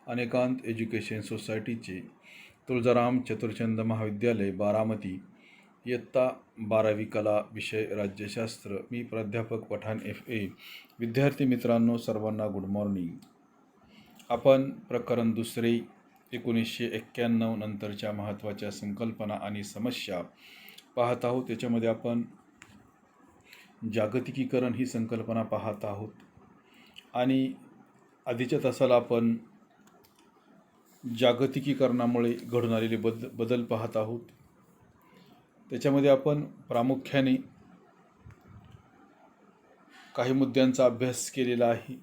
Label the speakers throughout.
Speaker 1: अनेकांत education सोसायटीचे तुळजाराम चतुरचंद महाविद्यालय बारामती इयत्ता 12वी कला विषय राज्यशास्त्र. मी प्राध्यापक पठाण FA. विद्यार्थी मित्रांनो, सर्वांना गुड मॉर्निंग. आपण प्रकरण दुसरे 1991 नंतरच्या महत्त्वाच्या संकल्पना आणि समस्या पाहत आहोत. त्याच्यामध्ये आपण जागतिकीकरण ही संकल्पना पाहत आहोत आणि आधीच्या तासाला आपण जागतिकीकरणामुळे घडून आलेले बदल पाहत आहोत. त्याच्यामध्ये आपण प्रामुख्याने काही मुद्द्यांचा अभ्यास केलेला आहे.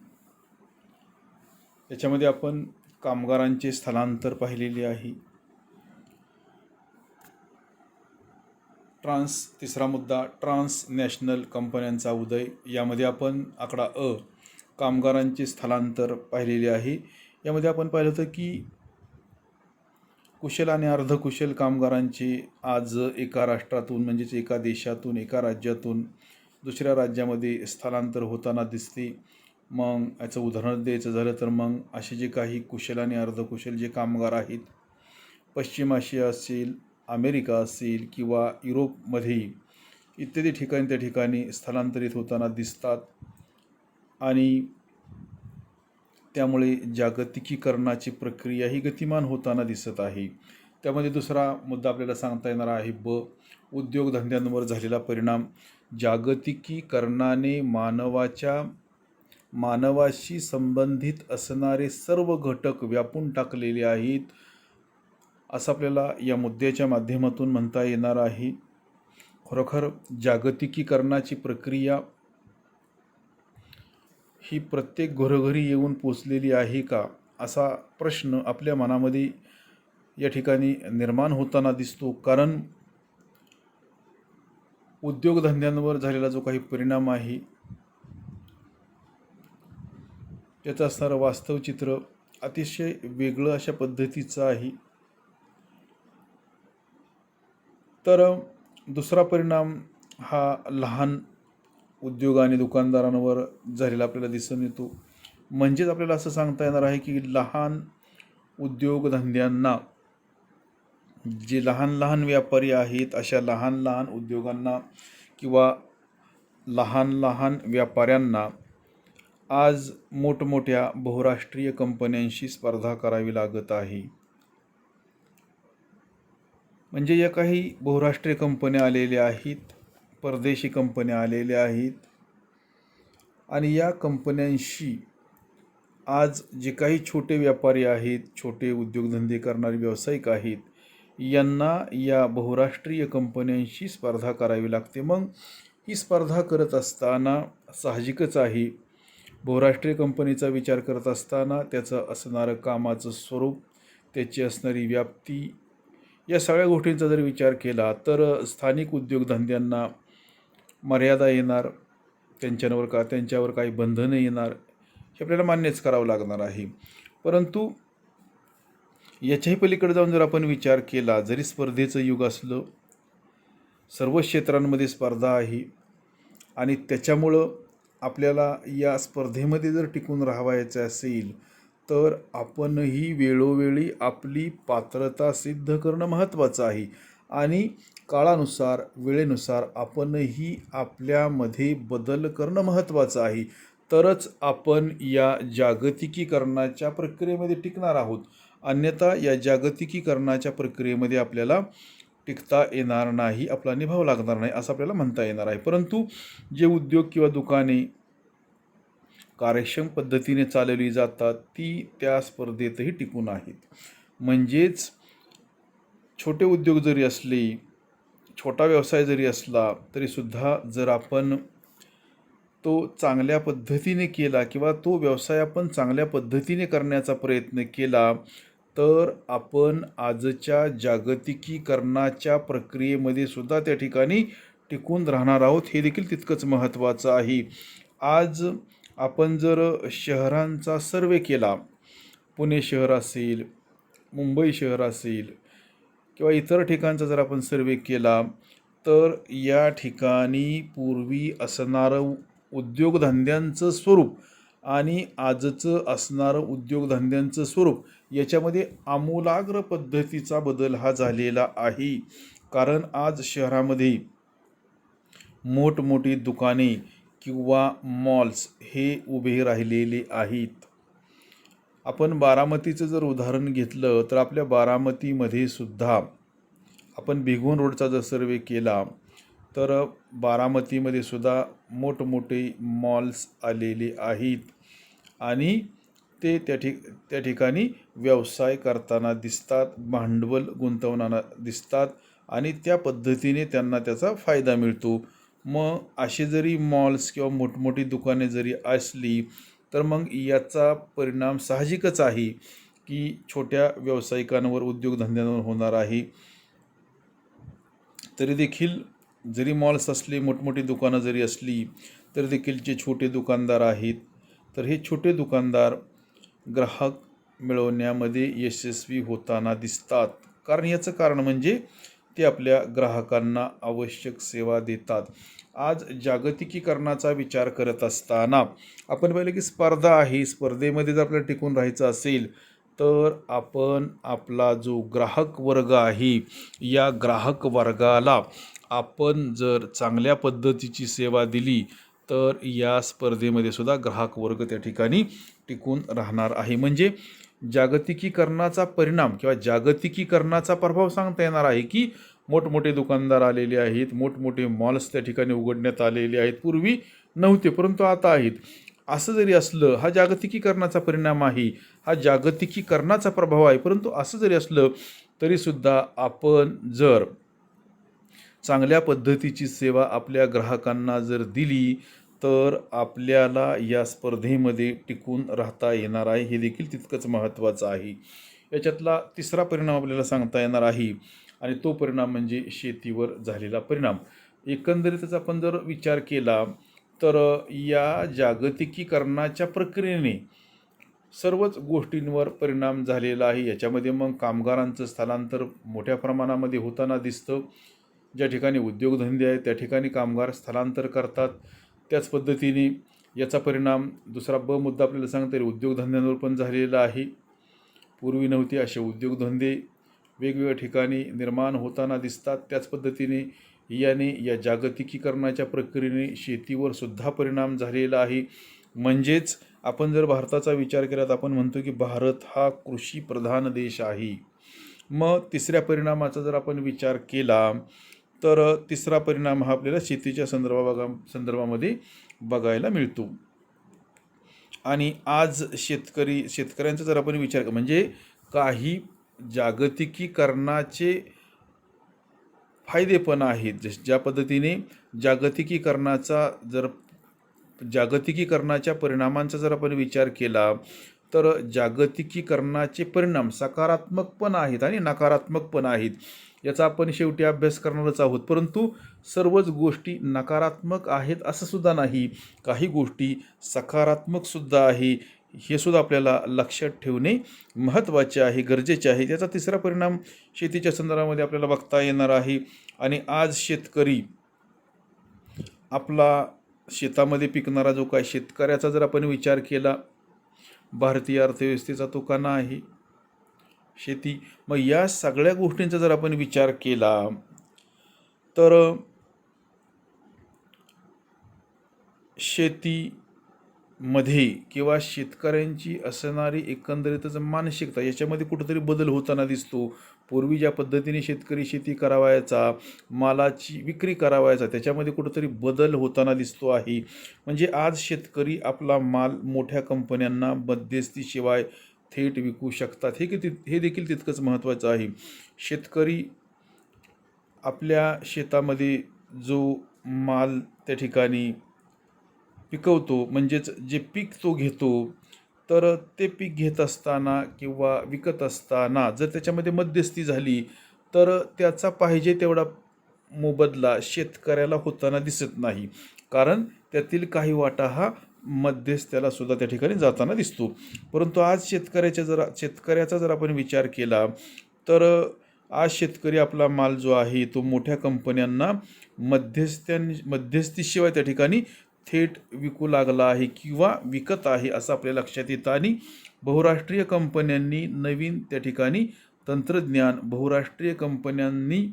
Speaker 1: त्याच्यामध्ये आपण कामगारांचे स्थलांतर पाहिलेले आहे. तिसरा मुद्दा ट्रान्सनॅशनल कंपन्यांचा उदय. यामध्ये आपण आकडा अ कामगारांचे स्थलांतर पाहिलेले आहे. यामध्ये आपण पाहिलं होतं की कुशल आणि अर्धकुशल कामगारांचे आज एका राष्ट्रातून म्हणजेच एका देशातून एका राज्यातून दुसऱ्या राज्यामध्ये स्थलांतर होताना दिसते. मग याचं उदाहरण द्यायचं झालं तर मग असे जे काही कुशल आणि अर्धकुशल जे कामगार आहेत, पश्चिम आशिया असेल, अमेरिका असेल किंवा युरोपमध्ये इत्यादी ठिकाणी त्या ठिकाणी स्थलांतरित होताना दिसतात आणि त्यामुळे जागतिकीकरणाची प्रक्रिया ही गतिमान होताना दिसत आहे. त्यामध्ये दुसरा मुद्दा आपल्याला सांगता येणार आहे ब उद्योगधंद्यांवर झालेला परिणाम. जागतिकीकरणाने मानवाशी संबंधित असणारे सर्व घटक व्यापून टाकलेले आहेत असं आपल्याला या मुद्द्याच्या माध्यमातून म्हणता येणार आहे. खरोखर जागतिकीकरणाची प्रक्रिया ही प्रत्येक घरोघरी येऊन पोचलेली आहे का, असा प्रश्न आपल्या मनामध्ये या ठिकाणी निर्माण होताना दिसतो. कारण उद्योगधंद्यांवर झालेला जो काही परिणाम आहे त्याचं असणारं वास्तव चित्र अतिशय वेगळं अशा पद्धतीचं आहे. तर दुसरा परिणाम हा लहान उद्योग आणि दुकानदारांवर झालेला आपल्याला दिसून येतो. म्हणजेच आपल्याला असं सांगता येणार आहे की लहान उद्योगधंद्यांना, जे लहान लहान व्यापारी आहेत अशा लहान लहान उद्योगांना किंवा लहान लहान व्यापाऱ्यांना आज मोठमोठ्या बहुराष्ट्रीय कंपन्यांशी स्पर्धा करावी लागत आहे. म्हणजे या काही बहुराष्ट्रीय कंपन्या आलेल्या आहेत, परदेशी कंपन्या आलेल्या आहेत आणि या कंपन्यांशी आज जे काही छोटे व्यापारी आहेत, छोटे उद्योगधंदे करणारे व्यावसायिक आहेत, यांना या बहुराष्ट्रीय कंपन्यांशी स्पर्धा करावी लागते. मग ही स्पर्धा करत असताना साहजिकच आहे, बहुराष्ट्रीय कंपनीचा विचार करत असताना त्याचं असणारं कामाचं स्वरूप, त्याची असणारी व्याप्ती, या सगळ्या गोष्टींचा जर विचार केला तर स्थानिक उद्योगधंद्यांना मर्यादा येणार, त्यांच्यावर काही बंधनं येणार, हे आपल्याला मान्यच करावं लागणार आहे. परंतु याच्याही पलीकडे जाऊन जर आपण विचार केला, जरी स्पर्धेचं युग असलं, सर्व क्षेत्रांमध्ये स्पर्धा आहे आणि त्याच्यामुळं आपल्याला या स्पर्धेमध्ये जर टिकून राहायचं असेल तर आपणही वेळोवेळी आपली पात्रता सिद्ध करणं महत्त्वाचं आहे आणि काळानुसार वेळेनुसार आपणही आपल्यामध्ये बदल करणं महत्त्वाचं आहे. तरच आपण या जागतिकीकरणाच्या प्रक्रियेमध्ये टिकणार आहोत. अन्यथा या जागतिकीकरणाच्या प्रक्रियेमध्ये आपल्याला टिकता येणार नाही, आपला निभाव लागणार नाही असं आपल्याला म्हणता येणार आहे. परंतु जे उद्योग किंवा दुकाने कार्यक्षम पद्धतीने चालवली जातात ती त्या स्पर्धेतही टिकून आहेत. म्हणजेच छोटे उद्योग जरी असले, छोटा व्यवसाय जरी असला तरीसुद्धा जर आपण तो चांगल्या पद्धतीने केला किंवा तो व्यवसाय आपण चांगल्या पद्धतीने करण्याचा प्रयत्न केला तर आपण आजच्या जागतिकीकरणाच्या प्रक्रियेमध्ये सुद्धा त्या ठिकाणी टिकून राहणार आहोत. हे देखील तितकंच महत्त्वाचं आहे. आज आपण जर शहरांचा सर्वे केला, पुणे शहर असेल, मुंबई शहर असेल किंवा इतर ठिकाणचा जर आपण सर्वे केला तर या ठिकाणी पूर्वी असणारं उद्योगधंद्यांचं स्वरूप आणि आजचं असणारं उद्योगधंद्यांचं स्वरूप याच्यामध्ये आमूलाग्र पद्धतीचा बदल हा झालेला आहे. कारण आज शहरामध्ये मोठमोठी दुकाने किंवा मॉल्स हे उभे राहिलेले आहेत. आपण बारामतीचं जर उदाहरण घेतलं तर आपल्या बारामतीमध्ये सुद्धा आपण भिगवण रोडचा जर सर्वे केला तर बारामतीमध्ये सुद्धा मोठमोठे मॉल्स आलेले आहेत आणि ते त्या ठिकाणी व्यवसाय करताना दिसतात, भांडवल गुंतवताना दिसतात आणि त्या पद्धतीने त्यांना त्याचा फायदा मिळतो. मग असे जरी मॉल्स किंवा मोठमोठी दुकाने जरी असली तर मग याचा परिणाम साहजिकच आहे की छोट्या व्यावसायिकांवर, उद्योगधंद्यांवर होणार आहे. तरी देखील जरी मॉल्स असले, मोठमोठी दुकानं जरी असली तरी देखील जे छोटे दुकानदार आहेत तर हे छोटे दुकानदार ग्राहक मिळवण्यामध्ये यशस्वी होताना दिसतात. कारण याचं कारण म्हणजे ते आपल्या ग्राहकांना आवश्यक सेवा देतात. आज जागतिकीकरणाचा विचार करत असताना आपण पाहिलं की स्पर्धा आहे. स्पर्धेमध्ये जर आपल्याला टिकून राहायचं असेल तर आपण आपला जो ग्राहक वर्ग आहे या ग्राहक वर्गाला आपण जर चांगल्या पद्धतीची सेवा दिली तर या स्पर्धेमध्ये सुद्धा ग्राहक वर्ग त्या ठिकाणी टिकून राहणार आहे. म्हणजे जागतिकीकरणाचा परिणाम किंवा जागतिकीकरणाचा प्रभाव सांगता येणार आहे की मोठमोठे दुकानदार आलेले आहेत, मोठमोठे मॉल्स त्या ठिकाणी उघडण्यात आलेले आहेत. पूर्वी नव्हते परंतु आता आहेत. असं जरी असलं, हा जागतिकीकरणाचा परिणाम आहे, हा जागतिकीकरणाचा प्रभाव आहे. परंतु असं जरी असलं तरीसुद्धा आपण जर चांगल्या पद्धतीची सेवा आपल्या ग्राहकांना जर दिली तर आपल्याला या स्पर्धेमध्ये टिकून राहता येणार आहे. हे देखील तितकंच महत्त्वाचं आहे. याच्यातला तिसरा परिणाम आपल्याला सांगता येणार आहे आणि तो परिणाम म्हणजे शेतीवर झालेला परिणाम. एकंदरीतच आपण जर विचार केला तर या जागतिकीकरणाच्या प्रक्रियेने सर्वच गोष्टींवर परिणाम झालेला आहे. याच्यामध्ये मग कामगारांचं स्थलांतर मोठ्या प्रमाणामध्ये होताना दिसतं. ज्या ठिकाणी उद्योगधंदे आहेत त्या ठिकाणी कामगार स्थलांतर करतात. त्याच पद्धतीने याचा परिणाम दुसरा मुद्दा आपल्याला सांगता येईल उद्योगधंद्यांवर पण झालेला आहे. पूर्वी नव्हते असे उद्योगधंदे वेगवेगळ्या ठिकाणी निर्माण होताना दिसतात. त्याच पद्धतीने या जागतिकीकरणाच्या प्रक्रियेने शेतीवर सुद्धा परिणाम झालेला आहे. म्हणजेच आपण जर भारताचा विचार केला तर आपण म्हणतो की भारत हा कृषीप्रधान देश आहे. मग तिसऱ्या परिणामाचा जर आपण विचार केला तर तिसरा परिणाम हा आपल्याला शेतीच्या संदर्भामध्ये बघायला मिळतो. आणि आज शेतकऱ्यांचा जर आपण विचार केला म्हणजे काही जागतिकीकरणाचे फायदे पण आहेत. ज्या पद्धतीने जागतिकीकरणाच्या परिणामांचा जर आपण विचार केला तर जागतिकीकरणाचे परिणाम सकारात्मक पण आहेत आणि नकारात्मक पण आहेत. याचा आपण शेवटी अभ्यास करणारच आहोत. परंतु सर्वच गोष्टी नकारात्मक आहेत असं सुद्धा नाही, काही गोष्टी सकारात्मक सुद्धा आहे. हे सुद्धा आपल्याला लक्षात ठेवणे महत्त्वाचे आहे, गरजेचे आहे. याचा तिसरा परिणाम शेतीच्या संदर्भामध्ये आपल्याला बघता येणार आहे. आणि आज शेतकरी आपला शेतामध्ये पिकणारा जो काय शेतकऱ्याचा जर आपण विचार केला, भारतीय अर्थव्यवस्थेचा तो कणा आहे शेती. मग या सगळ्या गोष्टींचा जर आपण विचार केला तर शेतीमध्ये किंवा शेतकऱ्यांची असणारी एकंदरीतच मानसिकता याच्यामध्ये कुठंतरी बदल होताना दिसतो. पूर्वी ज्या पद्धतीने शेतकरी शेती करावायचा, मालाची विक्री करावायचा, त्याच्यामध्ये कुठंतरी बदल होताना दिसतो आहे. म्हणजे आज शेतकरी आपला माल मोठ्या कंपन्यांना मध्यस्थीशिवाय थेट विकू शकतात. हे देखील तितकंच महत्त्वाचं आहे. शेतकरी आपल्या शेतामध्ये जो माल त्या ठिकाणी पिकवतो म्हणजेच जे पीक तो घेतो तर ते पीक घेत असताना किंवा विकत असताना जर त्याच्यामध्ये मध्यस्थी झाली तर त्याचा पाहिजे तेवढा मोबदला शेतकऱ्याला होताना दिसत नाही. कारण त्यातील काही वाटा हा मध्यस्थ्याला सुद्धा त्या ठिकाणी जाताना दिसतो. परंतु आज शेतकऱ्याचा जर आपण विचार केला तर आज शेतकरी आपला माल जो आहे तो मोठ्या कंपन्यांना मध्यस्थीशिवाय त्या ठिकाणी थेट विकू लागला आहे किंवा विकत आहे असं आपल्या लक्षात येतं. आणि बहुराष्ट्रीय कंपन्यांनी नवीन त्या ठिकाणी तंत्रज्ञान, बहुराष्ट्रीय कंपन्यांनी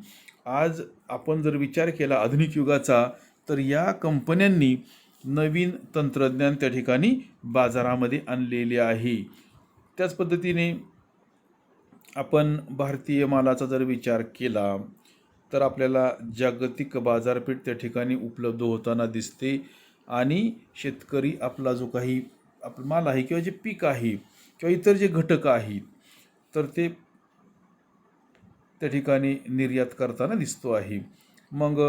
Speaker 1: आज आपण जर विचार केला आधुनिक युगाचा, तर या कंपन्यांनी नवीन तंत्रज्ञान त्या ठिकाणी बाजारामध्ये आणलेले आहे. त्याच पद्धतीने आपण भारतीय मालाचा जर विचार केला तर आपल्याला जागतिक बाजारपेठ त्या ठिकाणी उपलब्ध होताना दिसते. आणि शेतकरी आपला जो काही आपला माल आहे किंवा जे पीक आहे किंवा इतर जे घटक आहेत तर ते त्या ठिकाणी निर्यात करताना दिसतो आहे. मग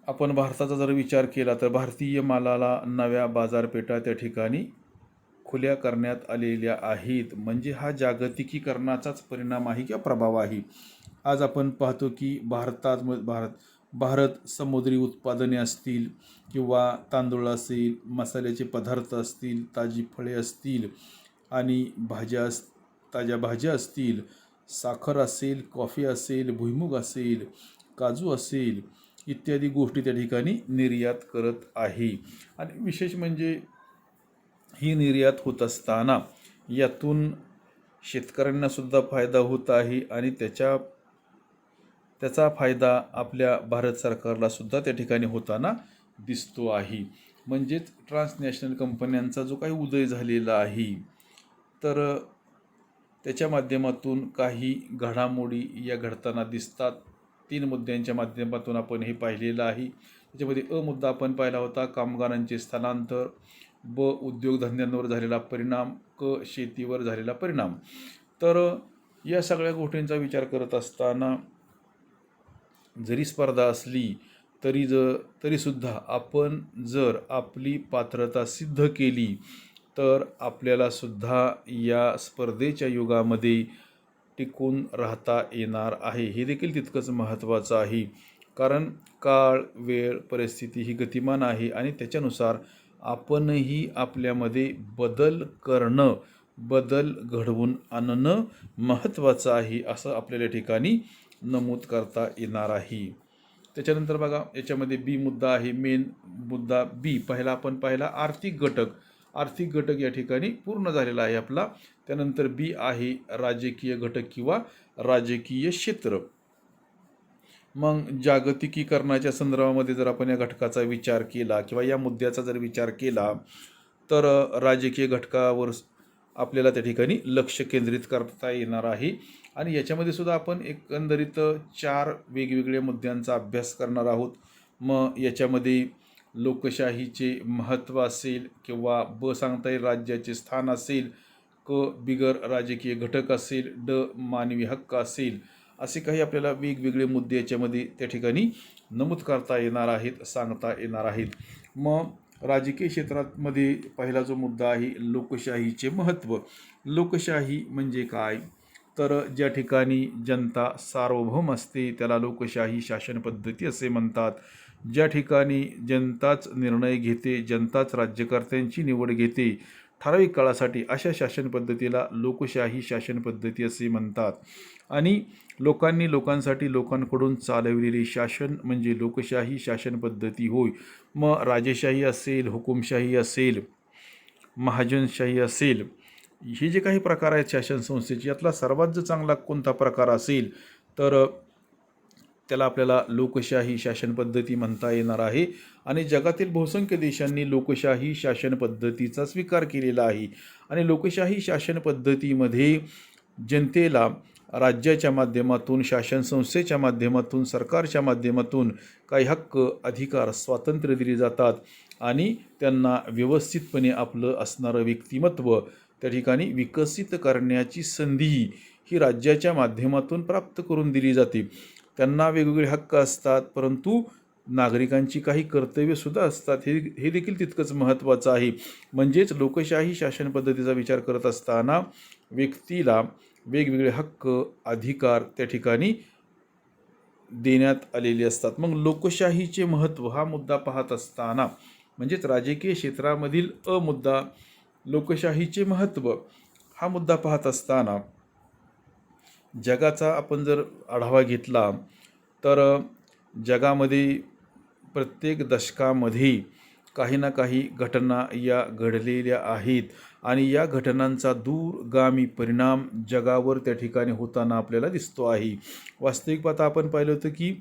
Speaker 1: आपण भारताचा जर विचार केला तर भारतीय मालाला नव्या बाजारपेठा त्या ठिकाणी खुल्या करण्यात आलेल्या आहेत. म्हणजे हा जागतिकीकरणाचाच परिणाम आहे किंवा प्रभाव आहे. आज आपण पाहतो की भारत समुद्री उत्पादने असतील किंवा तांदूळ असेल, मसाल्याचे पदार्थ असतील, ताजी फळे असतील आणि ताज्या भाज्या असतील, साखर असेल, कॉफी असेल, भुईमूग असेल, काजू असेल इत्यादी गोष्टी त्या ठिकाणी निर्यात करत आहे. आणि विशेष म्हणजे ही निर्यात होत असताना यातून शेतकऱ्यांनासुद्धा फायदा होत आहे आणि त्याचा फायदा आपल्या भारत सरकारला सुद्धा त्या ठिकाणी होताना दिसतो आहे. म्हणजेच ट्रान्सनॅशनल कंपन्यांचा जो काही उदय झालेला आहे तर त्याच्या माध्यमातून काही घडामोडी या घडताना दिसतात. 3 मुद्द्यांच्या माध्यमातून आपण हे पाहिलेलं आहे. त्याच्यामध्ये अ मुद्दा आपण पाहिला होता कामगारांचे स्थलांतर, ब उद्योगधंद्यांवर झालेला परिणाम, क शेतीवर झालेला परिणाम. तर या सगळ्या गोष्टींचा विचार करत असताना जरी स्पर्धा असली तरीसुद्धा आपण जर आपली पात्रता सिद्ध केली तर आपल्याला सुद्धा या स्पर्धेच्या युगामध्ये टिकून राहता येणार आहे. हे देखील तितकंच महत्त्वाचं आहे. कारण काळ, वेळ, परिस्थिती ही गतिमान आहे आणि त्याच्यानुसार आपणही आपल्यामध्ये बदल घडवून आणणं महत्त्वाचं आहे असं आपल्याला ठिकाणी नमूद करता येणार आहे. त्याच्यानंतर बघा याच्यामध्ये बी मुद्दा आहे. मेन मुद्दा बी आपण पाहिला आर्थिक घटक या ठिकाणी पूर्ण झालेला आहे आपला. त्यानंतर बी आहे राजकीय घटक किंवा राजकीय क्षेत्र. मग जागतिकीकरणाच्या संदर्भामध्ये जर आपण या घटकाचा विचार केला किंवा या मुद्द्याचा जर विचार केला तर राजकीय घटकावर आपल्याला त्या ठिकाणी लक्ष केंद्रित करता येणार आहे. आणि याच्यामध्ये सुद्धा आपण एकंदरीत 4 वेगवेगळ्या मुद्द्यांचा अभ्यास करणार आहोत. मग याच्यामध्ये लोकशाहीचे महत्त्व असेल किंवा ब सांगता येईल राज्याचे स्थान असेल, क बिगर राजकीय घटक असेल, ड मानवी हक्क असेल, असे काही आपल्याला वेगवेगळे मुद्दे याच्यामध्ये त्या ठिकाणी नमूद करता येणार आहेत, सांगता येणार आहेत. मग राजकीय क्षेत्रामध्ये पहिला जो मुद्दा आहे लोकशाहीचे महत्त्व. लोकशाही म्हणजे काय तर ज्या ठिकाणी जनता सार्वभौम असते त्याला लोकशाही शासन पद्धती असे म्हणतात. ज्या ठिकाणी जनताच निर्णय घेते, जनताच राज्यकर्त्यांची निवड घेते ठराविक काळासाठी, अशा शासन पद्धतीला लोकशाही शासन पद्धती असे म्हणतात. आणि लोकांनी लोकांसाठी लोकांकडून चालविलेले शासन म्हणजे लोकशाही शासन पद्धती होय. मग राजेशाही असेल, हुकुमशाही असेल, महाजनशाही असेल, हे जे काही प्रकार आहेत शासन संस्थेचे यातला सर्वात जो चांगला कोणता प्रकार असेल तर त्याला आपल्याला लोकशाही शासन पद्धती म्हणता येणार आहे. आणि जगातील बहुसंख्य देशांनी लोकशाही शासन पद्धतीचा स्वीकार केलेला आहे. आणि लोकशाही शासन पद्धतीमध्ये जनतेला राज्याच्या माध्यमातून, शासन संस्थेच्या माध्यमातून, सरकारच्या माध्यमातून काही हक्क, अधिकार, स्वातंत्र्य दिली जातात आणि त्यांना व्यवस्थितपणे आपलं असणारं व्यक्तिमत्व त्या ठिकाणी विकसित करण्याची संधी ही राज्याच्या माध्यमातून प्राप्त करून दिली जाते. त्यांना वेगवेगळे हक्क असतात परंतु नागरिकांची काही कर्तव्यसुद्धा असतात. हे देखील तितकंच महत्त्वाचं आहे. म्हणजेच लोकशाही शासन पद्धतीचा विचार करत असताना व्यक्तीला वेगवेगळे हक्क, अधिकार त्या ठिकाणी देण्यात आलेले असतात. मग लोकशाहीचे महत्त्व हा मुद्दा पाहत असताना म्हणजेच राजकीय क्षेत्रामधील अ मुद्दा लोकशाहीचे महत्त्व हा मुद्दा पाहत असताना जगाचा आपण जर आढावा घेतला तर जगामध्ये प्रत्येक दशकामध्ये काही ना काही घटना या घडलेल्या आहेत आणि या घटनांचा दूरगामी परिणाम जगावर त्या ठिकाणी होताना आपल्याला दिसतो आहे. वास्तविक पाहता आपण पाहिलं होतं की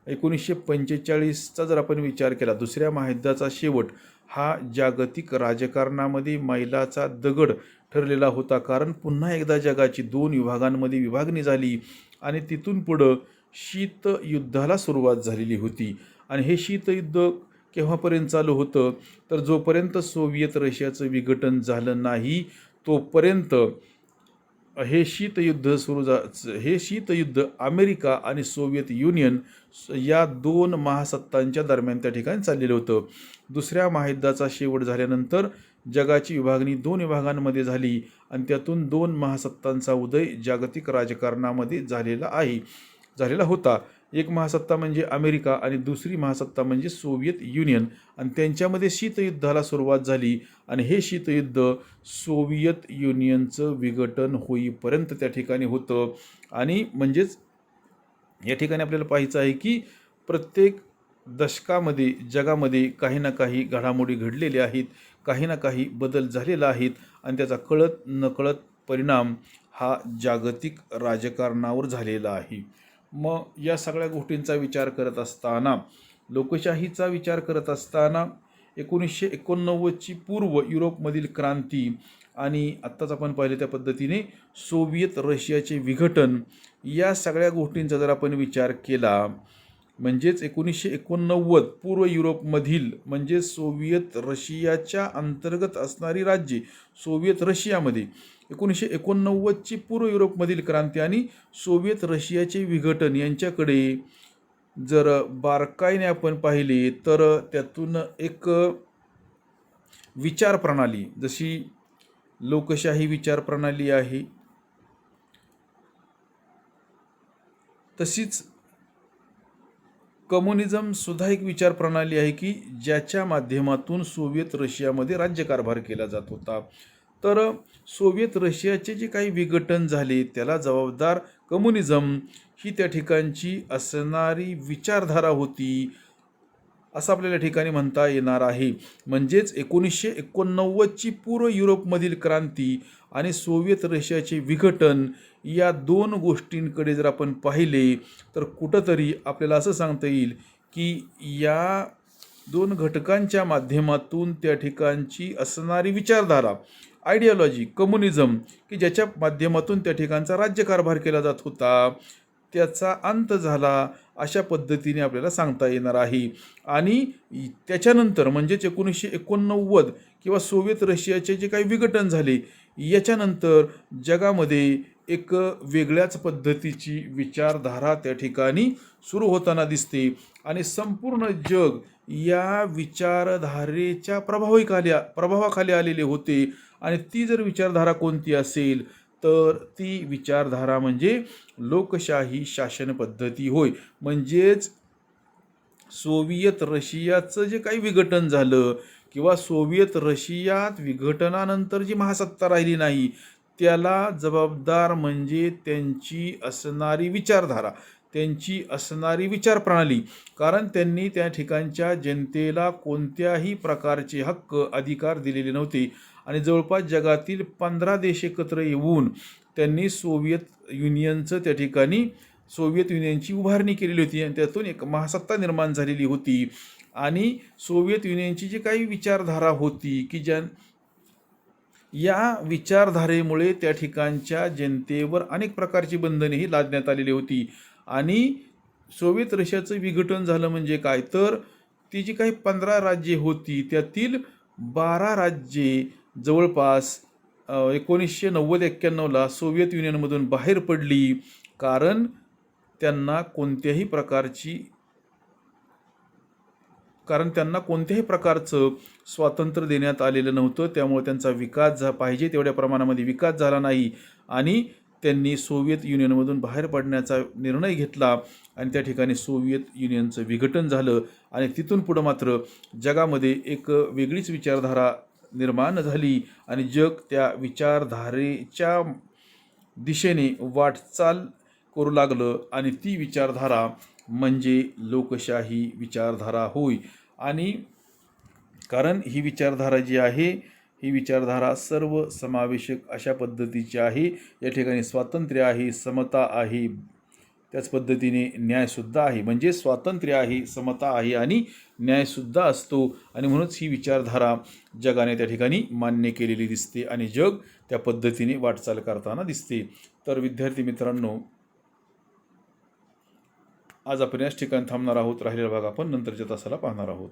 Speaker 1: 1945चा जर आपण विचार केला, दुसऱ्या महायुद्धाचा शेवट हा जागतिक राजकारणामध्ये मैलाचा दगड ठरलेला होता. कारण पुन्हा एकदा जगाची 2 विभागांमध्ये विभागणी झाली आणि तिथून पुढं शीतयुद्धाला सुरुवात झालेली होती. आणि हे शीतयुद्ध केव्हापर्यंत चालू होतं, तर जोपर्यंत सोव्हिएत रशियाचं विघटन झालं नाही तोपर्यंत हे शीतयुद्ध अमेरिका आणि सोव्हिएत युनियन या 2 महासत्तांच्या दरम्यान त्या ठिकाणी चाललेलं होतं. दुसऱ्या महायुद्धाचा शेवट झाल्यानंतर जगाची विभागणी 2 विभागांमध्ये झाली आणि त्यातून 2 महासत्तांचा उदय जागतिक राजकारणामध्ये झालेला होता. एक महासत्ता म्हणजे अमेरिका आणि दुसरी महासत्ता म्हणजे सोव्हिएत युनियन आणि त्यांच्यामध्ये शीतयुद्धाला सुरुवात झाली आणि हे शीतयुद्ध सोव्हिएत युनियनचं विघटन होईपर्यंत त्या ठिकाणी होतं. आणि म्हणजेच या ठिकाणी आपल्याला पाहायचं आहे की प्रत्येक दशकामध्ये जगामध्ये काही ना काही घडामोडी घडलेल्या आहेत, काही ना काही बदल झालेला आहेत आणि त्याचा कळत नकळत परिणाम हा जागतिक राजकारणावर झालेला आहे. मग या सगळ्या गोष्टींचा विचार करत असताना, लोकशाहीचा विचार करत असताना 1989ची पूर्व युरोपमधील क्रांती आणि आत्ताच आपण पाहिलं त्या पद्धतीने सोव्हिएत रशियाचे विघटन, या सगळ्या गोष्टींचा जर आपण विचार केला, म्हणजेच 1989 पूर्व युरोपमधील म्हणजे सोव्हिएत रशियाच्या अंतर्गत असणारी राज्ये सोव्हिएत रशियामध्ये 1989ची पूर्व युरोपमधील क्रांती आणि सोव्हिएत रशियाचे विघटन यांच्याकडे जर बारकाईने आपण पाहिले तर त्यातून एक विचारप्रणाली, जशी लोकशाही विचारप्रणाली आहे तशीच कम्युनिझम सुद्धा एक विचारप्रणाली आहे की ज्याच्या माध्यमातून सोव्हिएत रशियामध्ये राज्यकारभार केला जात होता. तर सोव्हिएत रशियाचे जे काही विघटन झाले त्याला जबाबदार कम्युनिझम ही त्या ठिकाणची असणारी विचारधारा होती असं आपल्याला ठिकाणी म्हणता येणार आहे. म्हणजेच 1989ची पूर्व युरोपमधील क्रांती आणि सोव्हिएत रशियाचे विघटन या 2 गोष्टींकडे जर आपण पाहिले तर कुठंतरी आपल्याला असं सांगता येईल की या 2 घटकांच्या माध्यमातून त्या ठिकाणची असणारी विचारधारा, आयडिओलॉजी, कम्युनिझम की ज्याच्या माध्यमातून त्या ठिकाणचा राज्यकारभार केला जात होता त्याचा अंत झाला अशा पद्धतीने आपल्याला सांगता येणार आहे. आणि त्याच्यानंतर म्हणजेच 1989 किंवा सोव्हिएत रशियाचे जे काही विघटन झाले याच्यानंतर जगामध्ये एक वेगळ्याच पद्धतीची विचारधारा त्या ठिकाणी सुरू होताना दिसते आणि संपूर्ण जग या विचारधारेच्या प्रभावाखाली आलेले होते. आणि ती जर विचारधारा कोणती असेल तर ती विचारधारा म्हणजे लोकशाही शासन पद्धती होय. म्हणजेच सोव्हिएत रशियाचं जे काही विघटन झालं किंवा सोव्हिएत रशियात विघटनानंतर जी महासत्ता राहिली नाही त्याला जबाबदार म्हणजे त्यांची असणारी विचारधारा, त्यांची असणारी विचारप्रणाली. कारण त्यांनी त्या ठिकाणच्या जनतेला कोणत्याही प्रकारचे हक्क अधिकार दिलेले नव्हते आणि जवळपास जगातील 15 देश एकत्र येऊन त्यांनी सोव्हिएत युनियनची उभारणी केलेली होती आणि त्यातून एक महासत्ता निर्माण झालेली होती. आणि सोव्हिएत युनियनची जी काही विचारधारा होती की या विचारधारेमुळे त्या ठिकाणच्या जनतेवर अनेक प्रकारची बंधनेही लादण्यात आलेली होती. आणि सोव्हिएत रशियाचं विघटन झालं म्हणजे काय, तर ती जी काही 15 राज्ये होती त्यातील 12 राज्ये जवळपास 1990-91ला सोव्हिएत युनियनमधून बाहेर पडली. कारण त्यांना कोणत्याही प्रकारचं स्वातंत्र्य देण्यात आलेलं नव्हतं. त्यामुळे त्यांचा विकास पाहिजे तेवढ्या प्रमाणामध्ये विकास झाला नाही आणि त्यांनी सोव्हिएत युनियनमधून बाहेर पडण्याचा निर्णय घेतला आणि त्या ठिकाणी सोव्हिएत युनियनचं विघटन झालं. आणि तिथून पुढं मात्र जगामध्ये एक वेगळीच विचारधारा निर्माण झाली आणि जग त्या विचारधारेच्या दिशेने वाटचाल करू लागलं आणि ती विचारधारा म्हणजे लोकशाही विचारधारा होय. आणि कारण ही विचारधारा जी आहे, ही विचारधारा सर्व समावेशक अशा पद्धतीची आहे. या ठिकाणी स्वातंत्र्य आहे, समता आहे, त्याच पद्धतीने न्यायसुद्धा आहे. म्हणजे स्वातंत्र्य आहे, समता आहे आणि न्यायसुद्धा असतो. आणि म्हणूनच ही विचारधारा जगाने त्या ठिकाणी मान्य केलेली दिसते आणि जग त्या पद्धतीने वाटचाल करताना दिसते. तर विद्यार्थी मित्रांनो, आज आपण याच ठिकाणी थांबणार आहोत. राहिलेला भाग आपण नंतरच्या तासाला पाहणार आहोत.